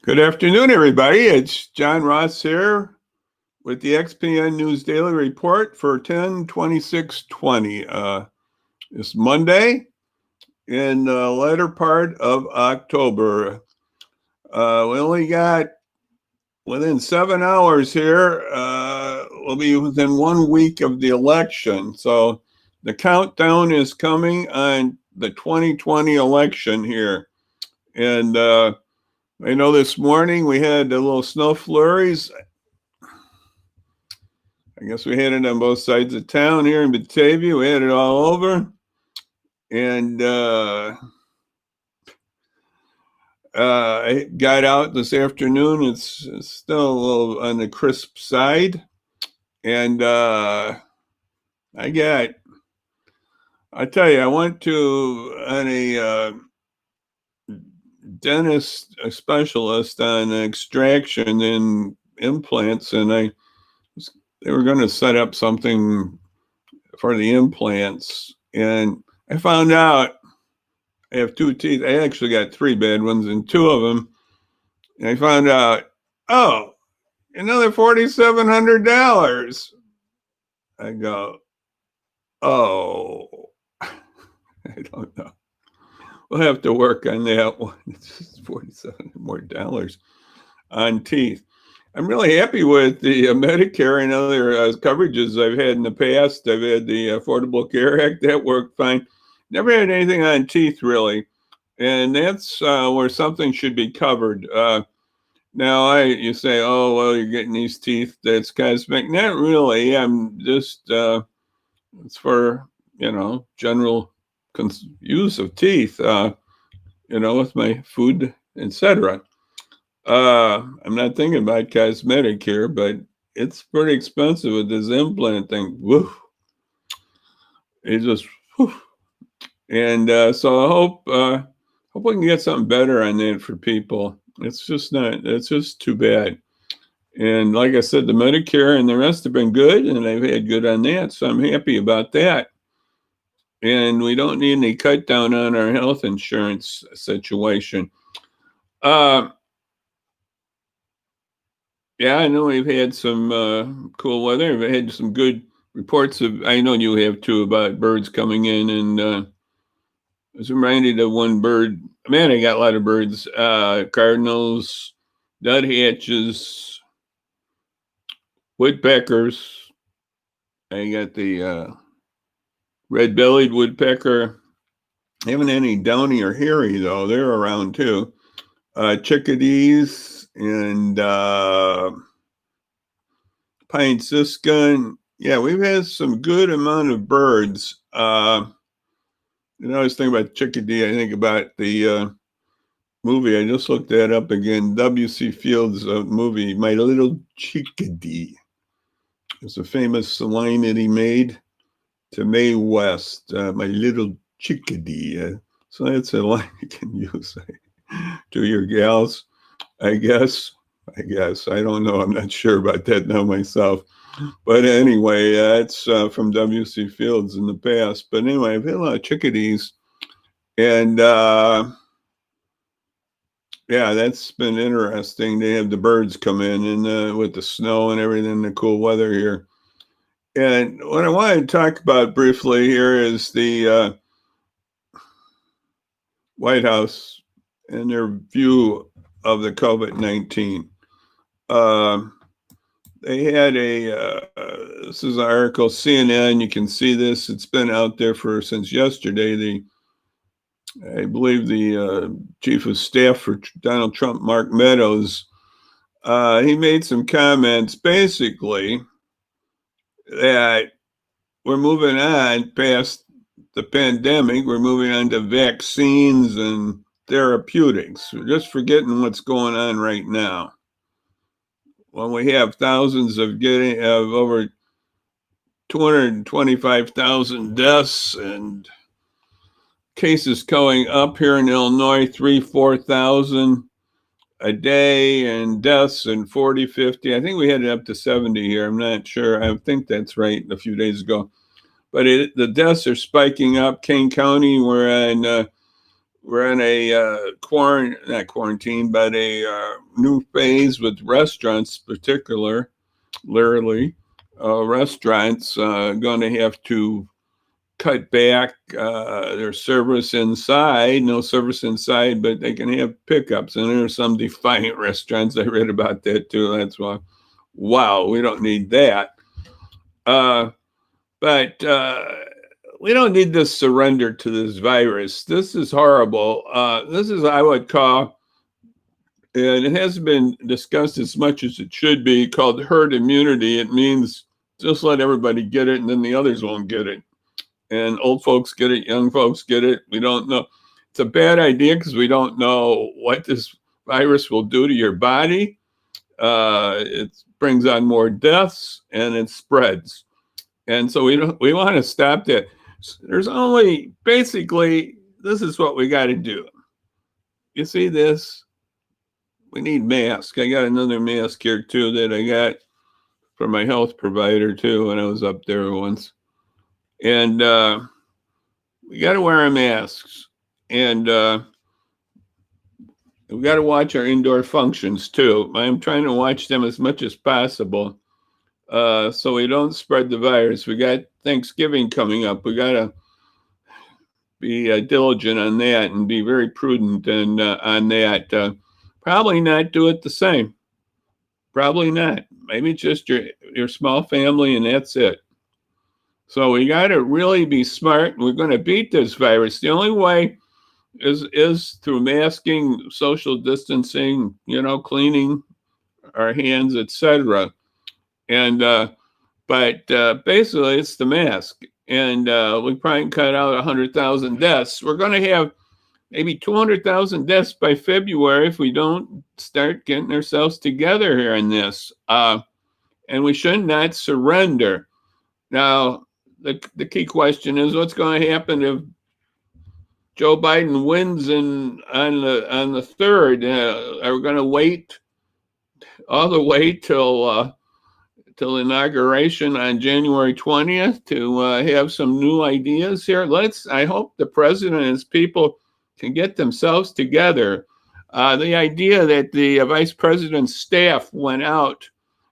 Good afternoon, everybody. It's John Ross here with the XPian News Daily Report for 10/26/20. It's Monday in the latter part of October. We only got within 7 hours here. We'll be within 1 week of the election. So the countdown is coming on the 2020 election here. And I know this morning we had a little snow flurries. I guess we had it on both sides of town here in Batavia. We had it all over. And I got out this afternoon. It's still a little on the crisp side. And I tell you, I went to a dentist, a specialist on extraction and implants, and they were going to set up something for the implants. And I found out I have two teeth. I actually got three bad ones, and two of them. And I found out, oh, another $4,700. I go, oh, I don't know. We'll have to work on that one. It's just $47 more on teeth. I'm really happy with the Medicare and other coverages I've had in the past. I've had the Affordable Care Act. That worked fine. Never had anything on teeth, really. And that's where something should be covered. Now, you say, oh, well, you're getting these teeth. That's cosmetic. Not really. I'm just, it's for, general use of teeth, with my food, etc. I'm not thinking about cosmetic here, but it's pretty expensive with this implant thing. Woo! It just, whew. And so I hope we can get something better on that for people. It's just too bad. And like I said, the Medicare and the rest have been good, and I've had good on that, so I'm happy about that. And we don't need any cut down on our health insurance situation. Yeah, I know we've had some cool weather. We've had some good reports I know you have too, about birds coming in. And I was reminded of one bird. Man, I got a lot of birds. Cardinals, nuthatches, woodpeckers. I got the red-bellied woodpecker. I haven't any downy or hairy, though. They're around too. Chickadees and pine siskin. Yeah, we've had some good amount of birds. I was thinking about chickadee. I think about the movie. I just looked that up again. W.C. Fields' movie, My Little Chickadee. It's a famous line that he made to Mae West, My Little Chickadee. So that's a line you can use to your gals, I guess. I don't know. I'm not sure about that now myself. But anyway, it's from W.C. Fields in the past. But anyway, I've had a lot of chickadees. And yeah, that's been interesting. They have the birds come in and with the snow and everything, the cool weather here. And what I wanted to talk about briefly here is the White House and their view of the COVID-19. They had this is an article, CNN. You can see this. It's been out there since yesterday. I believe the chief of staff for Donald Trump, Mark Meadows, he made some comments basically that we're moving on past the pandemic. We're moving on to vaccines and therapeutics. We're just forgetting what's going on right now. When we have thousands of over 225,000 deaths and cases going up here in Illinois, 4,000 a day, and deaths in 40, 50. I think we had it up to 70 here. I'm not sure. I think that's right a few days ago. But the deaths are spiking up. Kane County, we're on we're in a not quarantine, but a new phase with restaurants, particularly restaurants going to have to cut back their service inside. No service inside, but they can have pickups. And there are some defiant restaurants. I read about that too. That's why, wow, we don't need that. Uh, but we don't need this surrender to this virus. This is horrible. This is, I would call, and it hasn't been discussed as much as it should be, called herd immunity. It means just let everybody get it and then the others won't get it. And old folks get it, young folks get it. We don't know. It's a bad idea because we don't know what this virus will do to your body. It brings on more deaths and it spreads. And so we want to stop that. There's only basically, this is what we got to do. You see this? We need masks. I got another mask here too that I got from my health provider too when I was up there once. And we got to wear our masks. And we got to watch our indoor functions too. I'm trying to watch them as much as possible so we don't spread the virus. We got Thanksgiving coming up. We got to be diligent on that and be very prudent and on that. Probably not do it the same. Probably not. Maybe just your small family and that's it. So we got to really be smart. We're going to beat this virus. The only way is through masking, social distancing, cleaning our hands, etc. And but basically, it's the mask. And we probably cut out 100,000 deaths. We're going to have maybe 200,000 deaths by February if we don't start getting ourselves together here in this. And we should not surrender. Now, the key question is what's going to happen if Joe Biden wins on the 3rd? Are we going to wait all the way till inauguration on January 20th to have some new ideas here? I hope the president and his people can get themselves together. The idea that the vice president's staff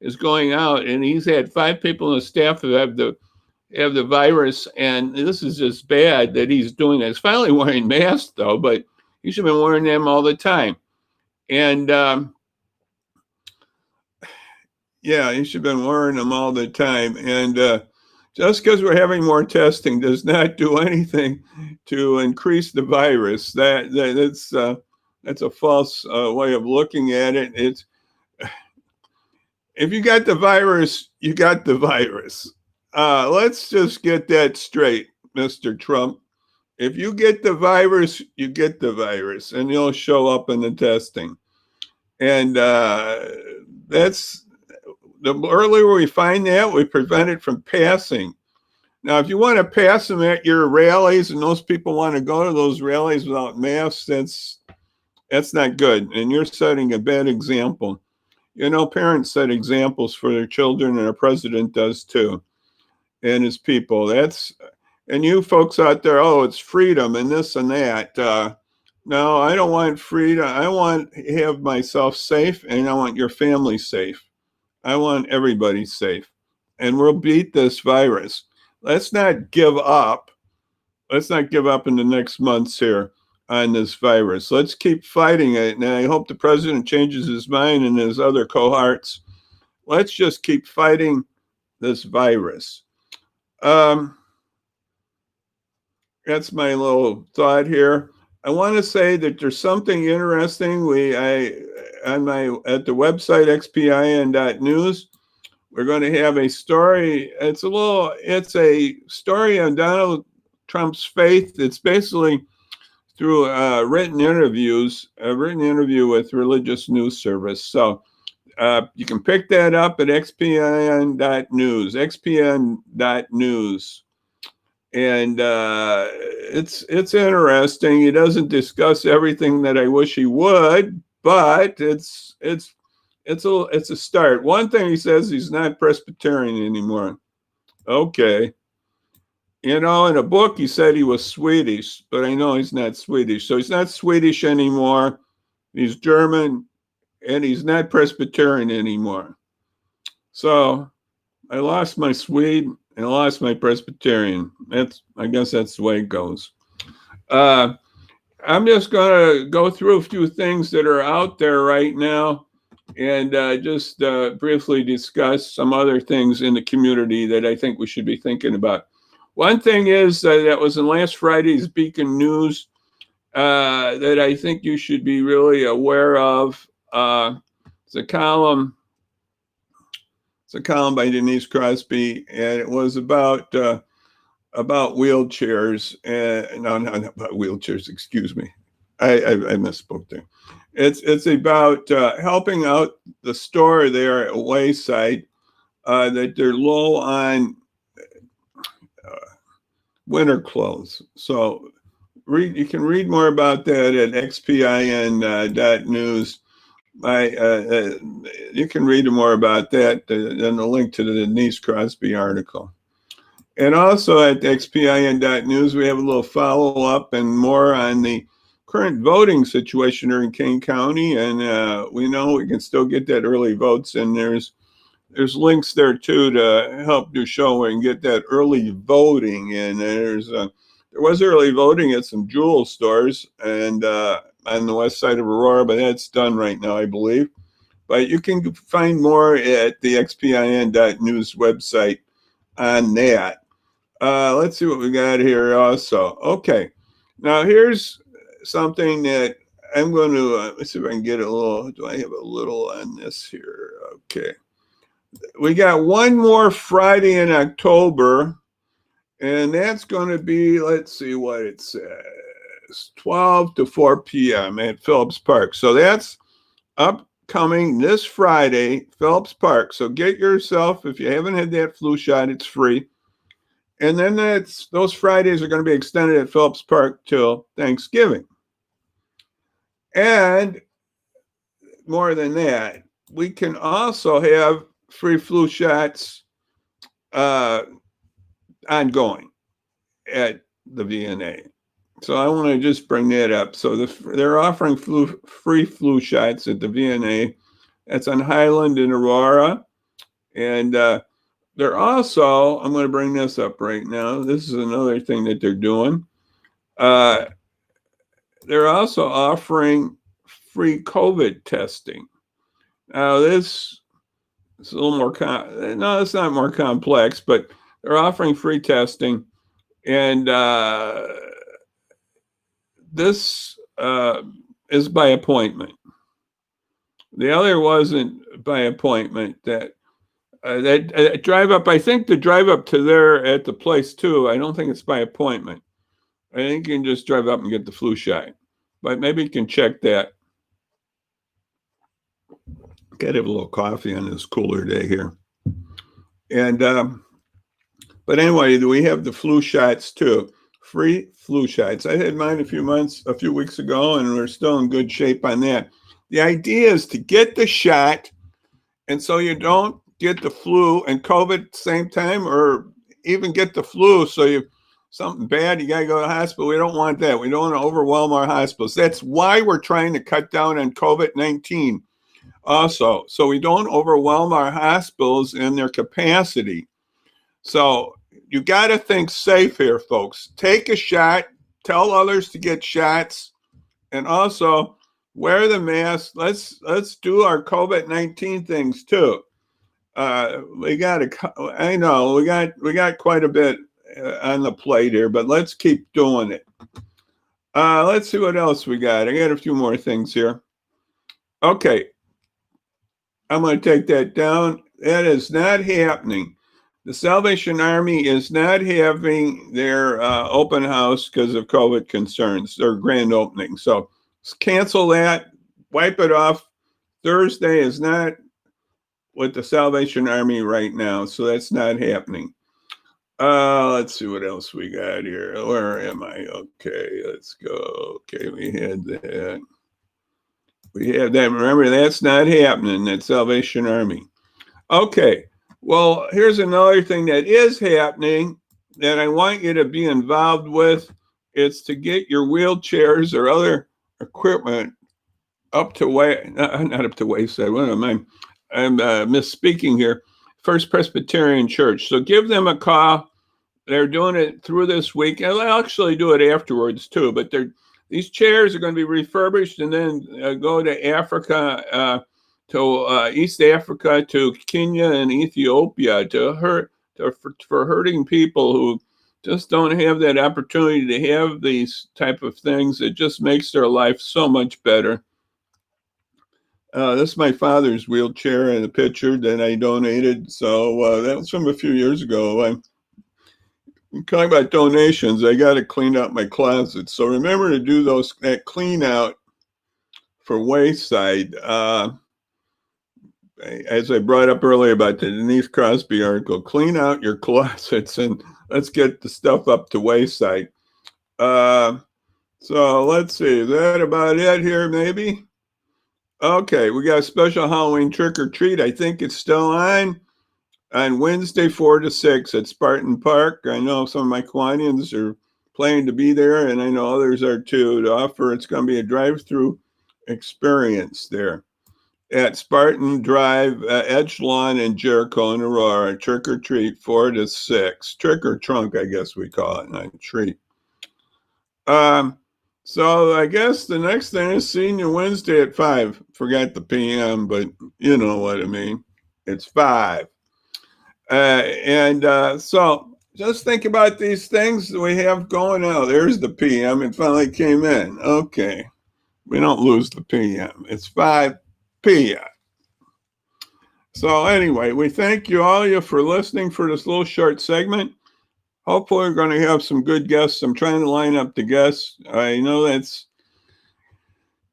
is going out, and he's had 5 people in the staff who have the virus, and this is just bad that he's doing that. He's finally wearing masks, though, but he should have been wearing them all the time. And yeah, he should have been wearing them all the time. And just because we're having more testing does not do anything to increase the virus. That's a false way of looking at it. It's if you got the virus, you got the virus. Let's just get that straight, Mr. Trump. If you get the virus, you get the virus, and you'll show up in the testing. And that's the earlier we find that, we prevent it from passing. Now, if you want to pass them at your rallies, and those people want to go to those rallies without masks, that's not good, and you're setting a bad example. Parents set examples for their children, and our president does too. And his people. And you folks out there, it's freedom and this and that. No, I don't want freedom. I want to have myself safe, and I want your family safe. I want everybody safe. And we'll beat this virus. Let's not give up. Let's not give up in the next months here on this virus. Let's keep fighting it. And I hope the president changes his mind and his other cohorts. Let's just keep fighting this virus. That's my little thought here. I want to say that there's something interesting. At the website XPian.news, we're going to have a story. It's a story on Donald Trump's faith. It's basically through a written interview with Religious News Service. So you can pick that up at XPian.news, XPian.news. And it's interesting. He doesn't discuss everything that I wish he would, but it's a start. One thing he says, he's not Presbyterian anymore. Okay. You know, in a book, he said he was Swedish, but I know he's not Swedish. So he's not Swedish anymore. He's German, and he's not Presbyterian anymore. So I lost my Swede and I lost my Presbyterian. I guess that's the way it goes. Uh, I'm just going to go through a few things that are out there right now and just briefly discuss some other things in the community that I think we should be thinking about. One thing is that was in last Friday's Beacon News that I think you should be really aware of. It's a column. It's a column by Denise Crosby, and it was about wheelchairs. And no, not about wheelchairs. Excuse me, I misspoke there. It's about helping out the store there at Wayside that they're low on winter clothes. So you can read more about that at XPian.news. You can read more about that than the link to the Denise Crosby article. And also at xpin.news, we have a little follow up and more on the current voting situation here in Kane County. And we know we can still get that early votes. And there's links there too to help you show and get that early voting. And there was early voting at some jewel stores and on the west side of Aurora, but that's done right now, I believe. But you can find more at the xpin.news website on that. Let's see what we got here also. Okay. Now here's something that I'm going to, let's see if I can get a little, do I have a little on this here? Okay. We got one more Friday in October, and that's going to be, let's see what it says, 12 to 4 p.m. at Phillips Park. So that's upcoming this Friday, Phillips Park. So get yourself, if you haven't had that flu shot, it's free. And then those Fridays are going to be extended at Phillips Park till Thanksgiving. And more than that, we can also have free flu shots ongoing at the VNA. So I want to just bring that up. So they're offering free flu shots at the VNA. That's on Highland in Aurora. And they're also, I'm going to bring this up right now. This is another thing that they're doing. They're also offering free COVID testing. Now, this is a little more, no, it's not more complex, but they're offering free testing. And this is by appointment. The other wasn't by appointment. That drive up, I think the drive up to there at the place too, I don't think it's by appointment. I think you can just drive up and get the flu shot. But maybe you can check that. Got to have a little coffee on this cooler day here. And but anyway, we have the flu shots too. Free flu shots. I had mine a few weeks ago, and we're still in good shape on that. The idea is to get the shot, and so you don't get the flu and COVID at the same time, or even get the flu. So something bad, you got to go to the hospital. We don't want that. We don't want to overwhelm our hospitals. That's why we're trying to cut down on COVID-19 also, so we don't overwhelm our hospitals in their capacity. So you got to think safe here, folks. Take a shot, tell others to get shots, and also wear the mask. Let's do our COVID-19 things too. We got quite a bit on the plate here, but let's keep doing it. Let's see what else we got. I got a few more things here. Okay. I'm going to take that down. That is not happening. The Salvation Army is not having their open house because of COVID concerns, their grand opening. So cancel that, wipe it off. Thursday is not with the Salvation Army right now, so that's not happening. Let's see what else we got here. Where am I? Okay, let's go. Okay, we had that. We have that. Remember, that's not happening, that Salvation Army. Okay, well, here's another thing that is happening that I want you to be involved with. It's to get your wheelchairs or other equipment up to not up to wayside. What am I? I'm misspeaking here. First Presbyterian Church. So give them a call. They're doing it through this week, and they'll actually do it afterwards too. But these chairs are going to be refurbished and then go to Africa, to East Africa, to Kenya and Ethiopia for hurting people who just don't have that opportunity to have these type of things. It just makes their life so much better. This is my father's wheelchair and a picture that I donated. So that was from a few years ago. I'm talking about donations. I got to clean out my closet. So remember to do that clean out for Wayside. As I brought up earlier about the Denise Crosby article, clean out your closets and let's get the stuff up to Wayside. So let's see. Is that about it here, maybe? Okay, we got a special Halloween trick or treat. I think it's still on Wednesday, 4 to 6 at Spartan Park. I know some of my Kiwanians are planning to be there, and I know others are too, to offer. It's going to be a drive-through experience there at Spartan Drive, Edgelawn and Jericho and Aurora. Trick or treat, 4 to 6. Trick or trunk, I guess we call it, not treat. So I guess the next thing is seeing you Wednesday at 5. Forgot the PM, but you know what I mean. It's 5. So just think about these things that we have going now. There's the PM. It finally came in. Okay. We don't lose the PM. It's 5 p.m. So anyway, we thank you all for listening for this little short segment. Hopefully we're going to have some good guests. I'm trying to line up the guests. I know that's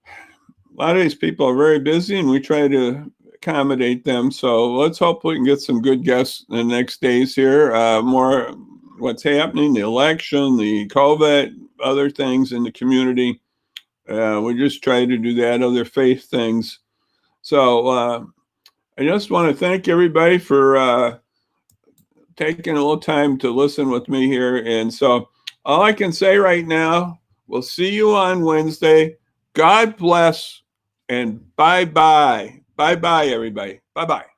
a lot of these people are very busy and we try to accommodate them. So let's hope we can get some good guests in the next days here. More what's happening, the election, the COVID, other things in the community. We just try to do that, other faith things. So I just want to thank everybody for taking a little time to listen with me here. And so all I can say right now, we'll see you on Wednesday. God bless and bye-bye. Bye-bye, everybody. Bye-bye.